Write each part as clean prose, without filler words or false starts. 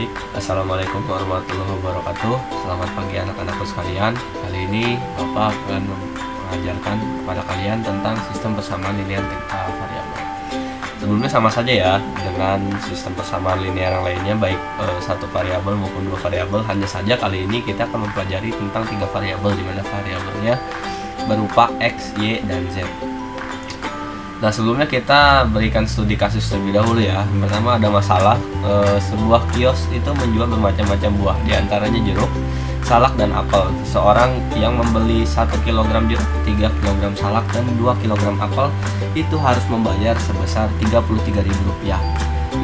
Baik, Assalamualaikum warahmatullahi wabarakatuh. Selamat pagi anak-anakku sekalian. Kali ini Bapak akan mengajarkan kepada kalian tentang sistem persamaan linear variabel. Sebelumnya sama saja ya dengan sistem persamaan linear yang lainnya, baik satu variabel maupun dua variabel. Hanya saja kali ini kita akan mempelajari tentang tiga variabel, di mana variabelnya berupa X, Y, dan Z. Nah, sebelumnya kita berikan studi kasus terlebih dahulu ya. Pertama ada masalah sebuah kios itu menjual bermacam-macam buah, diantaranya jeruk, salak, dan apel. Seorang yang membeli 1 kg jeruk, 3 kg salak, dan 2 kg apel itu harus membayar sebesar Rp33.000.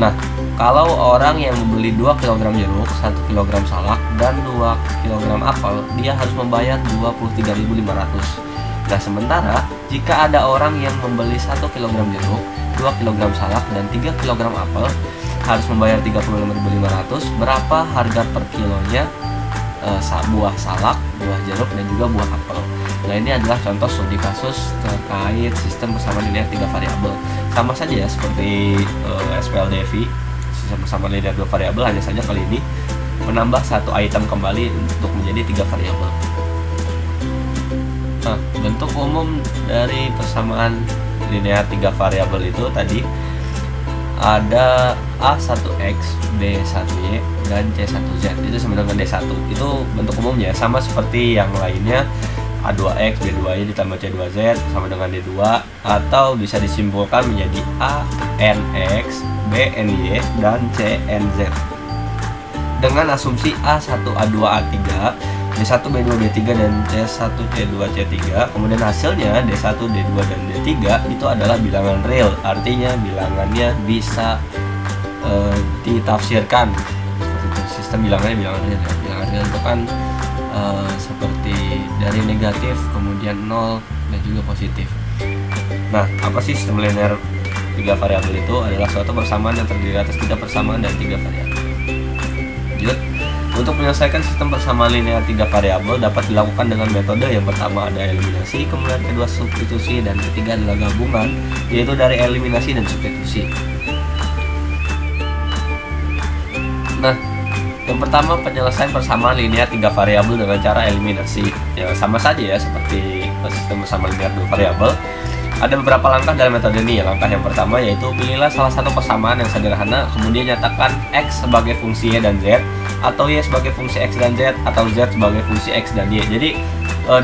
Nah, kalau orang yang membeli 2 kg jeruk, 1 kg salak, dan 2 kg apel, dia harus membayar Rp23.500. Nah, sementara jika ada orang yang membeli 1 kg jeruk, 2 kg salak, dan 3 kg apel harus membayar Rp35.500, berapa harga per kilonya buah salak, buah jeruk, dan juga buah apel. Nah, ini adalah contoh studi kasus terkait sistem persamaan linear 3 variabel. Sama saja ya seperti SPLDV, sistem persamaan linear 2 variabel, hanya saja kali ini menambah satu item kembali untuk menjadi 3 variabel. Nah, bentuk umum dari persamaan linear 3 variabel itu tadi ada A1X, B1Y, dan C1Z. Itu sama dengan D1. Itu bentuk umumnya, sama seperti yang lainnya. A2X, B2Y ditambah C2Z sama dengan D2, atau bisa disimpulkan menjadi ANX, BNY, dan CNZ. Dengan asumsi A1, A2, A3, D1, B2, D3, dan C1, C2, C3. Kemudian hasilnya D1, D2, dan D3 itu adalah bilangan real. Artinya bilangannya bisa ditafsirkan seperti itu. Sistem bilangannya bilangan real. Bilangan real itu kan seperti dari negatif, kemudian 0, dan juga positif. Nah, apa sih sistem linear 3 variabel itu? Adalah suatu persamaan yang terdiri atas 3 persamaan dan 3 variabel. Lanjut. Untuk menyelesaikan sistem persamaan linear 3 variabel dapat dilakukan dengan metode yang pertama ada eliminasi, kemudian kedua substitusi, dan ketiga adalah gabungan, yaitu dari eliminasi dan substitusi. Nah, yang pertama penyelesaian persamaan linear 3 variabel dengan cara eliminasi. Ya, sama saja ya seperti sistem persamaan linear 2 variabel. Ada beberapa langkah dalam metode ini. Langkah yang pertama yaitu pilihlah salah satu persamaan yang sederhana, kemudian nyatakan X sebagai fungsi Y dan Z, atau Y sebagai fungsi X dan Z, atau Z sebagai fungsi X dan Y. Jadi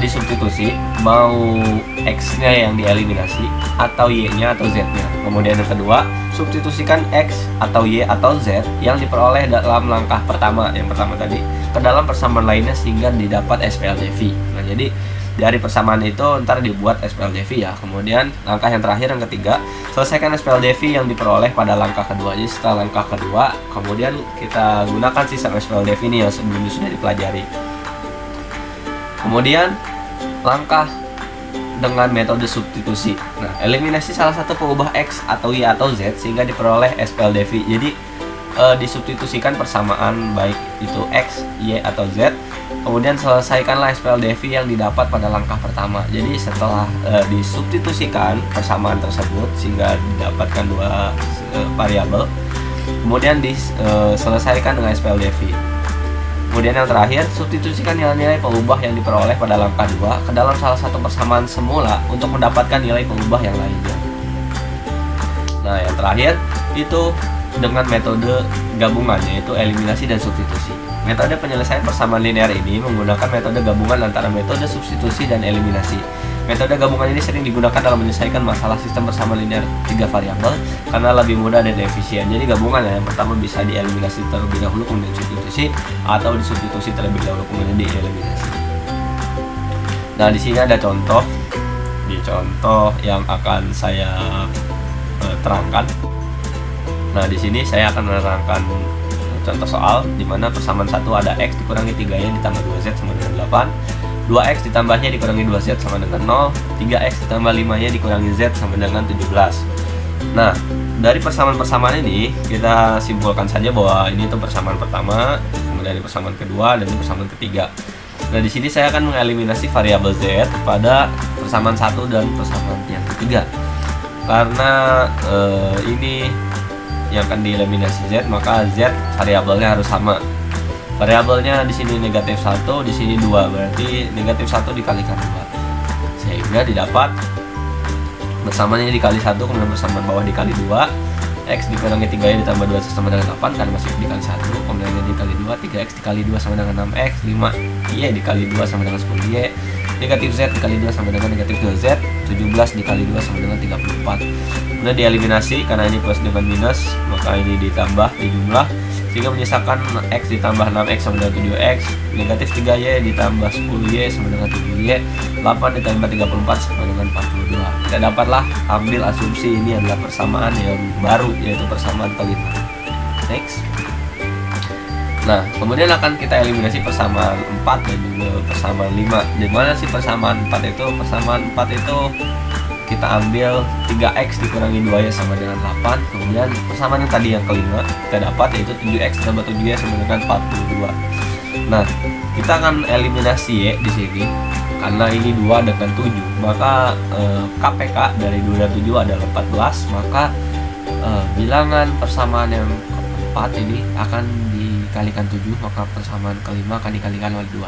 disubstitusi, mau X-nya yang dieliminasi, atau Y-nya atau Z-nya. Kemudian yang kedua, substitusikan X atau Y atau Z yang diperoleh dalam langkah pertama, yang pertama tadi, ke dalam persamaan lainnya sehingga didapat SPLDV. Nah, jadi dari persamaan itu ntar dibuat SPLDV ya. Kemudian langkah yang terakhir, yang ketiga, selesaikan SPLDV yang diperoleh pada langkah kedua. Jadi setelah langkah kedua, kemudian kita gunakan sistem SPLDV ini yang sebelumnya sudah dipelajari. Kemudian langkah dengan metode substitusi. Nah, eliminasi salah satu pengubah X atau Y atau Z sehingga diperoleh SPLDV. Jadi disubstitusikan persamaan baik itu X, Y, atau Z. Kemudian selesaikanlah SPLDV yang didapat pada langkah pertama. Jadi setelah disubstitusikan persamaan tersebut sehingga didapatkan dua variabel, kemudian diselesaikan dengan SPLDV. Kemudian yang terakhir, substitusikan nilai-nilai pengubah yang diperoleh pada langkah 2 ke dalam salah satu persamaan semula untuk mendapatkan nilai pengubah yang lainnya. Nah, yang terakhir itu dengan metode gabungan, yaitu eliminasi dan substitusi. Metode penyelesaian persamaan linear ini menggunakan metode gabungan antara metode substitusi dan eliminasi. Metode gabungan ini sering digunakan dalam menyelesaikan masalah sistem persamaan linear 3 variabel karena lebih mudah dan efisien. Jadi gabungan ya, yang pertama bisa dieliminasi terlebih dahulu kemudian substitusi, atau disubstitusi terlebih dahulu kemudian dieliminasi. Nah, di sini ada contoh. Di contoh yang akan saya terangkan. Nah, di sini saya akan menerangkan contoh soal di mana persamaan 1 ada X dikurangi 3Y ditambah 2Z sama dengan 8, 2X ditambahnya dikurangi 2Z sama dengan 0, 3X ditambah 5Y dikurangi Z sama dengan 17. Nah, dari persamaan-persamaan ini kita simpulkan saja bahwa ini itu persamaan pertama, kemudian persamaan kedua, dan ini persamaan ketiga. Nah, di sini saya akan mengeliminasi variabel Z pada persamaan 1 dan persamaan yang ketiga. Karena ini yang akan dieliminasi Z, maka Z variabelnya harus sama. Variabelnya di sini negatif 1, di sini 2, berarti negatif 1 dikalikan 2, sehingga didapat bersamanya dikali 1, kemudian bersamaan bawah dikali 2, X dikurangi 3Y ditambah 2 sama dengan 8 karena masih dikali 1, kemudian dikali 2, 3X dikali 2 sama dengan 6X, 5Y dikali 2 sama dengan 10Y, negatif Z dikali 2 sama dengan negatif 2Z, 17 dikali 2 sama dengan 34. Kemudian dieliminasi karena ini plus dengan minus, maka ini ditambah di jumlah, sehingga menyisakan X ditambah 6X sama dengan 7X, negatif 3Y ditambah 10Y sama dengan 7Y, 8 ditambah 34 sama dengan 42. Kita dapatlah ambil asumsi ini adalah persamaan yang baru, yaitu persamaan kelima. Next. Nah, kemudian akan kita eliminasi persamaan 4 dan juga persamaan 5. Di mana sih persamaan 4 itu? Persamaan 4 itu kita ambil 3X dikurangi 2Y sama dengan 8. Kemudian persamaan yang tadi yang kelima kita dapat, yaitu 7X tambah 7Y sama dengan 42. Nah, kita akan eliminasi Y di sini karena ini 2 dengan 7, maka KPK dari 2 dan 7 adalah 14, maka bilangan persamaan yang keempat ini akan dikalikan 7, maka persamaan kelima akan dikalikan oleh 2.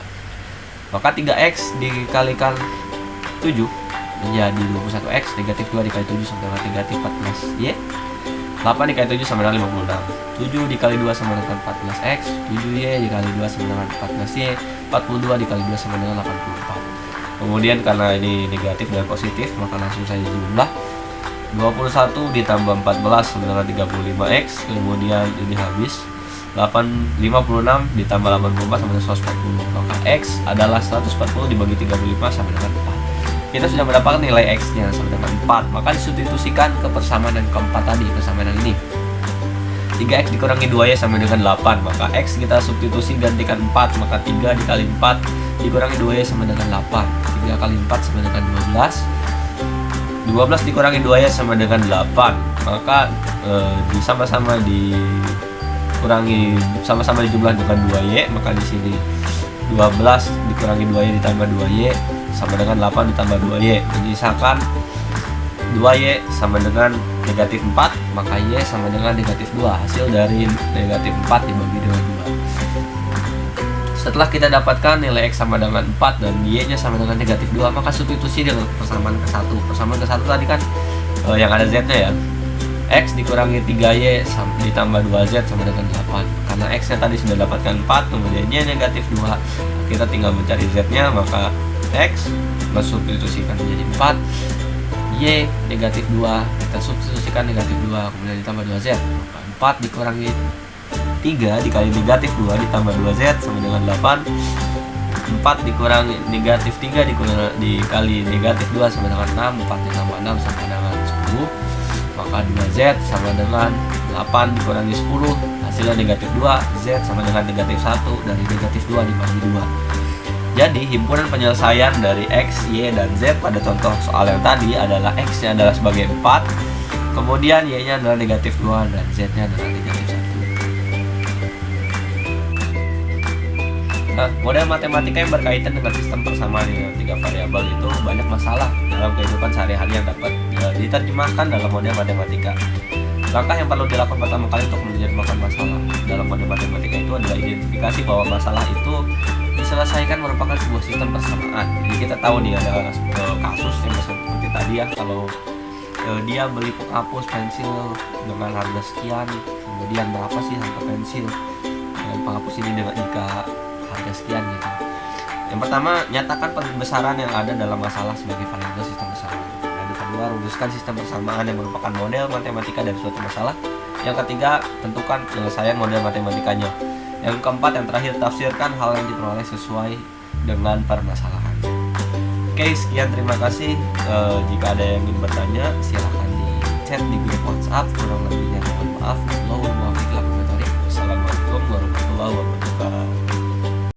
Maka 3X dikalikan 7 menjadi 21X, negatif 2 dikali 7 sama dengan negatif 14Y, 8 dikali 7 sama dengan 56, 7 dikali 2 sama dengan 14X, 7Y dikali 2 sama dengan 14Y, 42 dikali 2 sama dengan 84. Kemudian karena ini negatif dan positif, maka langsung saja jumlah 21 ditambah 14 sama dengan 35X, kemudian ini habis 56 ditambah 84 sama dengan 140, maka X adalah 140 dibagi 35 sama dengan 4. Kita sudah mendapatkan nilai X nya sama dengan 4, maka disubstitusikan ke persamaan yang keempat tadi, persamaan yang ini 3X dikurangi 2Y sama dengan 8, maka X kita substitusi gantikan 4, maka 3 dikali 4 dikurangi 2Y sama dengan 8, 3 kali 4 sama dengan 12, 12 dikurangi 2Y sama dengan 8, maka sama-sama dikurangi, sama-sama dijumlah dengan 2Y, maka di sini 12 dikurangi 2Y ditambah 2Y sama dengan 8 ditambah 2Y, menyisakan 2Y sama dengan negatif 4, maka Y sama dengan negatif 2. Hasil dari negatif 4 dibagi dengan 2. Setelah kita dapatkan nilai X sama dengan 4 dan Y nya sama dengan negatif 2, maka substitusi dengan persamaan ke 1. Persamaan ke 1 tadi kan yang ada Z nya ya, X dikurangi 3Y ditambah 2Z sama dengan 8. Karena X nya tadi sudah dapatkan 4, kemudian Y negatif 2, kita tinggal mencari Z nya, maka X substitusikan menjadi 4, Y negatif 2 kita substitusikan negatif 2, kemudian ditambah 2Z, maka 4 dikurangi 3 dikali negatif 2 ditambah 2Z sama dengan 8, 4 dikurangi negatif 3 dikali negatif 2 sama dengan 6, 4 ditambah 6 sama dengan 10, maka 2Z sama dengan 8 dikurangi 10, hasilnya negatif 2, Z sama dengan negatif 1, dari negatif 2 dibagi 2. Jadi himpunan penyelesaian dari X, Y, dan Z pada contoh soal yang tadi adalah X nya adalah sebagai 4, kemudian Y nya adalah negatif 2 dan Z nya adalah negatif 1. Nah, model matematika yang berkaitan dengan sistem persamaan dengan 3 variabel itu banyak masalah dalam kehidupan sehari-hari yang dapat diterjemahkan dalam model matematika. Langkah yang perlu dilakukan pertama kali untuk menerjemahkan masalah dalam model matematika itu adalah identifikasi bahwa masalah itu diselesaikan merupakan sebuah sistem persamaan. Jadi kita tahu nih ada kasus yang seperti tadi ya, kalau dia beli penghapus pensil dengan harga sekian, kemudian berapa sih harga pensil dengan penghapus ini dengan jika harga sekian gitu. Yang pertama, nyatakan pembesaran yang ada dalam masalah sebagai variabel sistem persamaan. Yang kedua, rumuskan sistem persamaan yang merupakan model matematika dari suatu masalah. Yang ketiga, tentukan penyelesaian model matematikanya. Yang keempat, yang terakhir, tafsirkan hal yang diperoleh sesuai dengan permasalahan. Oke, sekian, terima kasih. Jika ada yang ingin bertanya, silahkan di chat di grup WhatsApp. Kurang lebihnya mohon maaf. Wassalamualaikum warahmatullahi wabarakatuh.